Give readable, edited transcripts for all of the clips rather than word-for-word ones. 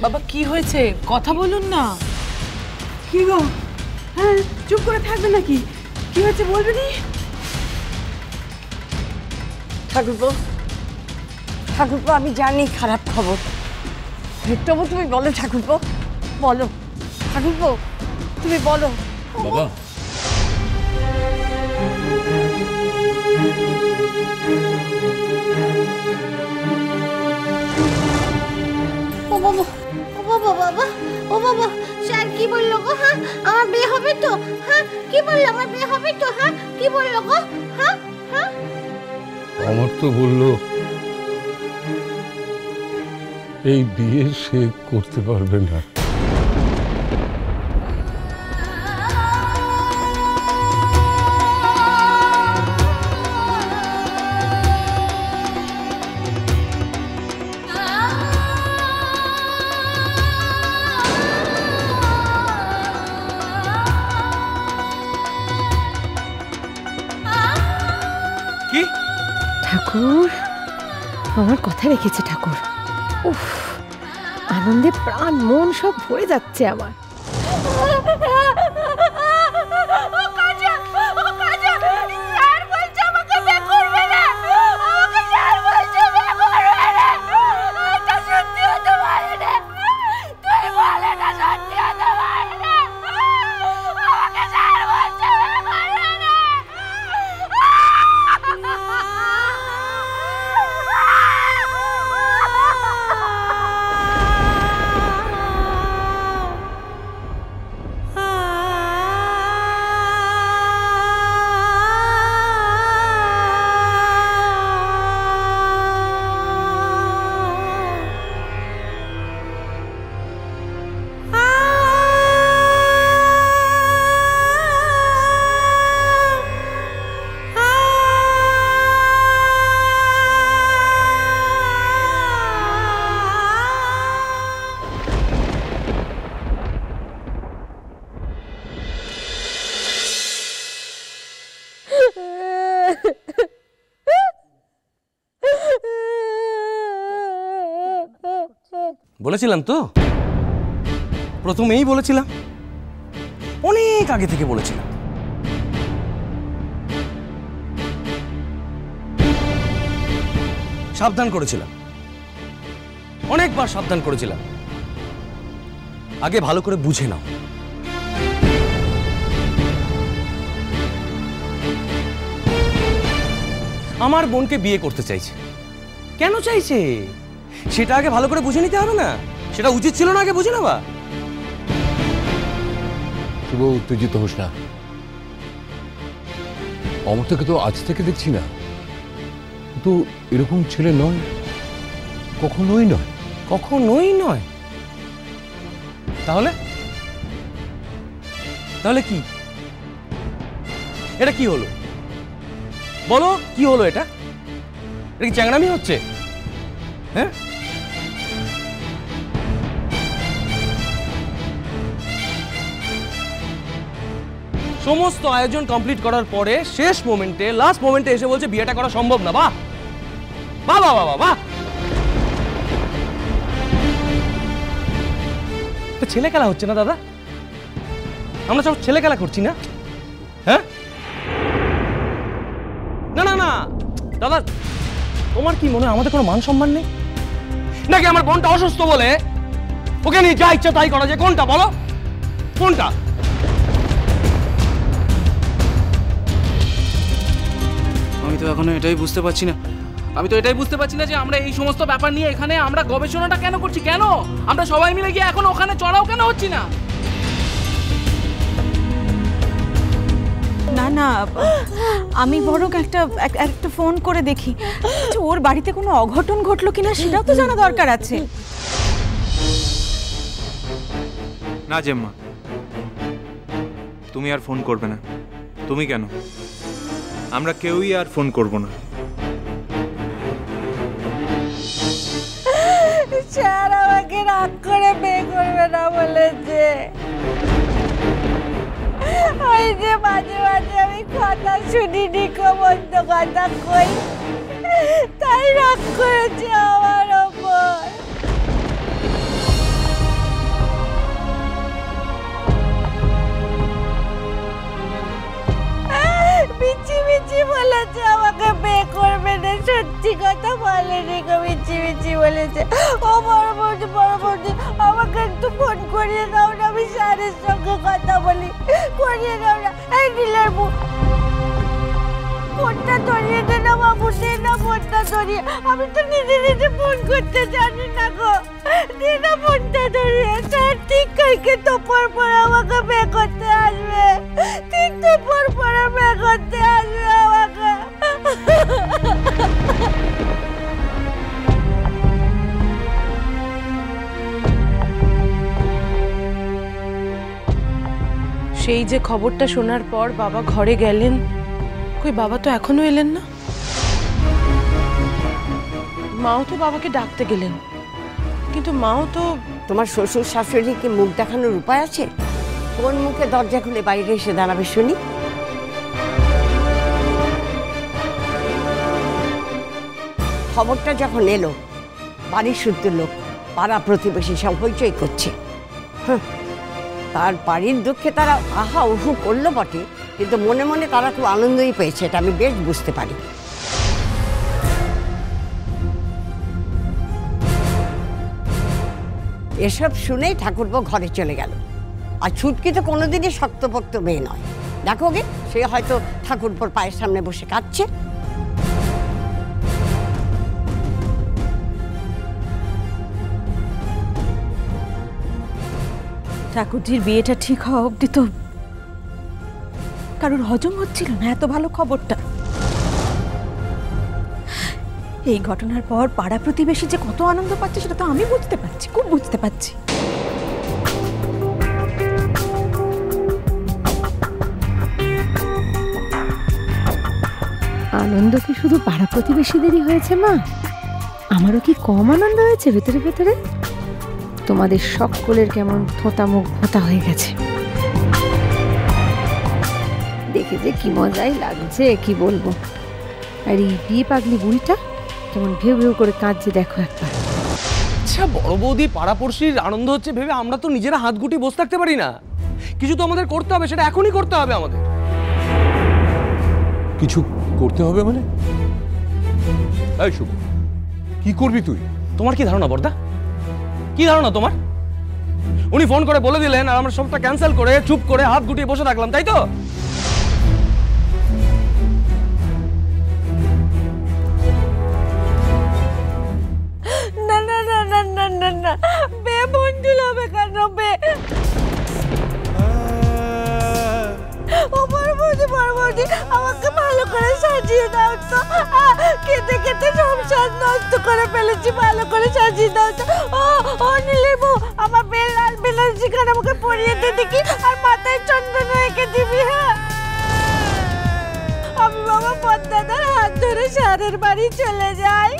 বাবা কি হয়েছে কথা বলুন না। কি গো? হ্যাঁ চুপ করে থাকবে নাকি? কি হয়েছে বলবে নি? ঠাকুরপো, ঠাকুরপো আমি জানি খারাপ খবর, তবু তুমি বলো ঠাকুরপো, বলো ঠাকুরপো, তুমি বলো। বাবা ও বাবা, ও বাবা, বাবা, ও বাবা, স্যার কি বললো গো? হ্যাঁ আমার বিয়ে হবে তো? হ্যাঁ কি বললো? আমার বিয়ে হবে তো? হ্যাঁ কি বললো গো? হ্যাঁ হ্যাঁ আমার তো বললো এই বিয়ে সে করতে পারবে না। কি ঠাকুর আমার কথা রেখেছে ঠাকুর। উফ আনন্দে প্রাণ মন সব ভরে যাচ্ছে আমার। বলেছিলাম তো, প্রথমেই বলেছিলাম, অনেক আগে থেকে বলেছিলাম। সাবধান করেছিলাম, অনেকবার সাবধান করেছিলাম, আগে ভালো করে বুঝে নাও। আমার বোনকে বিয়ে করতে চাইছে, কেন চাইছে সেটা আগে ভালো করে বুঝে নিতে হবে না? সেটা উচিত ছিল না আগে বুঝে নেওয়া? শুভ উত্তেজিত হোস না, অমরটাকে তো আজ থেকে দেখছি না, কিন্তু এরকম ছেলে নয়, কখনোই নয়, কখনোই নয়। তাহলে তাহলে কি? এটা কি হলো বলো, কি হলো? এটা এটা কি চ্যাংড়ামি হচ্ছে? হ্যাঁ সমস্ত আয়োজন কমপ্লিট করার পরে শেষ মোমেন্টে, লাস্ট মোমেন্টে এসে বলছে বিয়েটা করা সম্ভব না। বাহ বাহ বাহ বাহ বাহ, ছেলে খেলা হচ্ছে না দাদা? আমরা সব ছেলে খেলা করছি না? হ্যাঁ না না না দাদা, তোমার কি মনে হয় আমাদের কোনো মান সম্মান নেই নাকি? আমার বোনটা অসুস্থ বলে ওকে নিয়ে যা ইচ্ছা তাই করা যায়? কোনটা বলো, কোনটা? আমি তো এখনো এটাই বুঝতে পারছি না, যে আমরা এই সমস্ত ব্যাপার নিয়ে এখানে আমরা গবেষণাটা কেন করছি, কেন আমরা সবাই মিলে গিয়ে এখন ওখানে চড়াও কেন হচ্ছি না? না না আমি বরং একটা ফোন করে দেখি ওর বাড়িতে কোনো অঘটন ঘটলো কিনা, সেটাও তো জানা দরকার আছে। না জেম্মা, তুমি আর ফোন করবে না। তুমি কেন, আমরা কেউই আর ফোন করব না। স্যার আমাকে রাগ করে বিয়ে করবে না বলেছে। ওই যে মাঝে মাঝে আমি কথা শুনিনি, বন্ধ কথা কই, তাই রাগ করেছে আমার ওপর। সত্যি কথা বলেনি গো, মিছি মিছি বলেছে। ও বড় বৌদি আমাকে একটু ফোন করিয়ে দাও না, আমি স্যারের সঙ্গে কথা বলি। করিয়ে দাও না। এই নীলের ফোনটা ধরিয়ে দে না বাবু, দে না ফোনটা ধরিয়ে। আমি তো নিজে ফোন করতে জানি না গো, দে না ফোনটা ধরিয়ে। স্যার ঠিক কালকে তোপর পর আমাকে বে করতে আসবে, ঠিক তোপর পর বে করতে আসবে আমাকে। সেই যে খবরটা শোনার পর বাবা ঘরে গেলেন, কই বাবা তো এখনো এলেন না। মাও তো বাবাকে ডাকতে গেলেন, কিন্তু মাও তো। তোমার শ্বশুর শাশুড়িকে মুখ দেখানোর উপায় আছে? কোন মুখে দরজা খুলে বাইরে এসে দাঁড়াবে শুনি? খবরটা যখন এলো, বাড়ির শুদ্ধ লোক, পাড়া প্রতিবেশী সব হইচই করছে। তার বাড়ির দুঃখে তারা আহা উহু করলো বটে, কিন্তু মনে মনে তারা খুব আনন্দই পেয়েছে, এটা আমি বেশ বুঝতে পারি। এসব শুনেই ঠাকুরপো ঘরে চলে গেল। আর ছুটকি তো কোনোদিনই শক্তপোক্ত মেয়ে নয়, দেখো গে, সে হয়তো ঠাকুরপোর পায়ের সামনে বসে কাঁদছে। ঠাকুরজির বিয়েটা ঠিক হওয়া অবধি তো কারোর হজম হচ্ছিল না এত ভালো খবরটা। এই ঘটনার পর পাড়া প্রতিবেশী যে কত আনন্দ পাচ্ছে সেটা তো আমি বুঝতে পারছি, খুব বুঝতে পারছি। আনন্দ কি শুধু পাড়া প্রতিবেশীদেরই হয়েছে মা? আমারও কি কম আনন্দ হয়েছে ভেতরে ভেতরে? তোমাদের সকলের কেমন থোঁতা মুখ ভোঁতা হয়ে গেছে, দেখে যে কি মজাই লাগছে কি বলবো। আর এই বিয়ে পাগলি বুড়িটা কেমন ভেউ ভেউ করে কাঁদছে দেখো একবার। আচ্ছা বড় বৌদি পাড়াপড়শির আনন্দ হচ্ছে ভেবে আমরা তো নিজেরা হাত গুটি বসে থাকতে পারি না। কিছু তো আমাদের করতে হবে, সেটা এখনই করতে হবে আমাদের। কিছু করতে হবে মানে? এই শুভ, কি করবি তুই? তোমার কি ধারণা বর্দা? কি ধারণা তোমার? উনি ফোন করে বলে দিলেন আর আমরা সবটা ক্যান্সেল করে চুপ করে হাত গুটিয়ে বসে থাকলাম, তাই তো? না না না না না না না, বে বন্ধুল হবে কেন বে? ও বড় বৌদি আমাকে ভালো করে সাজিয়ে দাও তো। কেটে কেটে সংসার নষ্ট করে ফেলেছি, ভালো করে সাজিয়ে দাও তো। ও নীলের বউ, আমার বেল লাল বেনারসি খান আমাকে পরিয়ে দে দেখি, আর মাথায় চন্দন এঁকে দিবি। হ্যাঁ, আমি বাবা পদ্মাদার হাত ধরে স্যারের বাড়ি চলে যাই।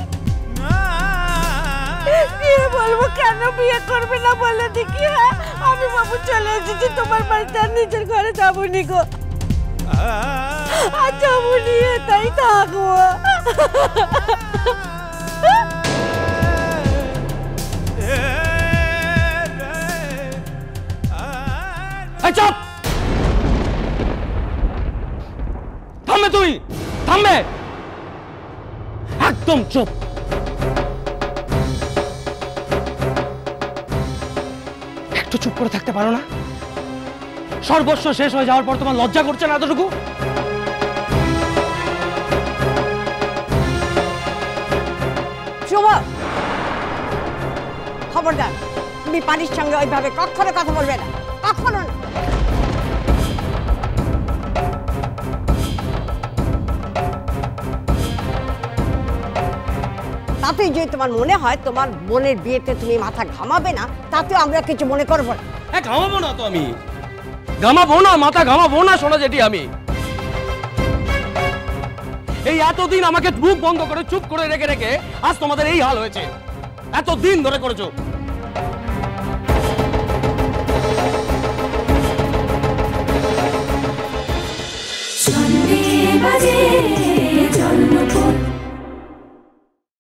বিয়ে বলবো কেন বিয়ে করবে না বলে দেখি। হ্যাঁ, আমি বাবু চলে এসেছি তোমার বাড়িতে, আর নিজের ঘরে যাবো নি গো। আর যাবো নি, তাই থাকবো। চুপ! থামবে তুই, থামবে, একদম চুপ। একটু চুপ করে থাকতে পারো না? সর্বস্ব শেষ হয়ে যাওয়ার পর তোমার লজ্জা করছে না এতটুকু? শুভ, খবরদার, তুমি পানির সঙ্গে ওইভাবে কখনো কথা বলবে না, কখনো না। তাতেই যদি তোমার মনে হয় তোমার বোনের বিয়েতে তুমি মাথা ঘামাবে না, তাতেও আমরা কিছু মনে করবো না। হ্যাঁ, ঘামাবো না তো আমি, ঘামাবো না, মাথা ঘামাবো না সোনা যেটি। আমি এই এতদিন আমাকে মুখ বন্ধ করে চুপ করে রেখে রেখে আজ তোমাদের এই হাল হয়েছে। এতদিন ধরে করেছো। Sunday baje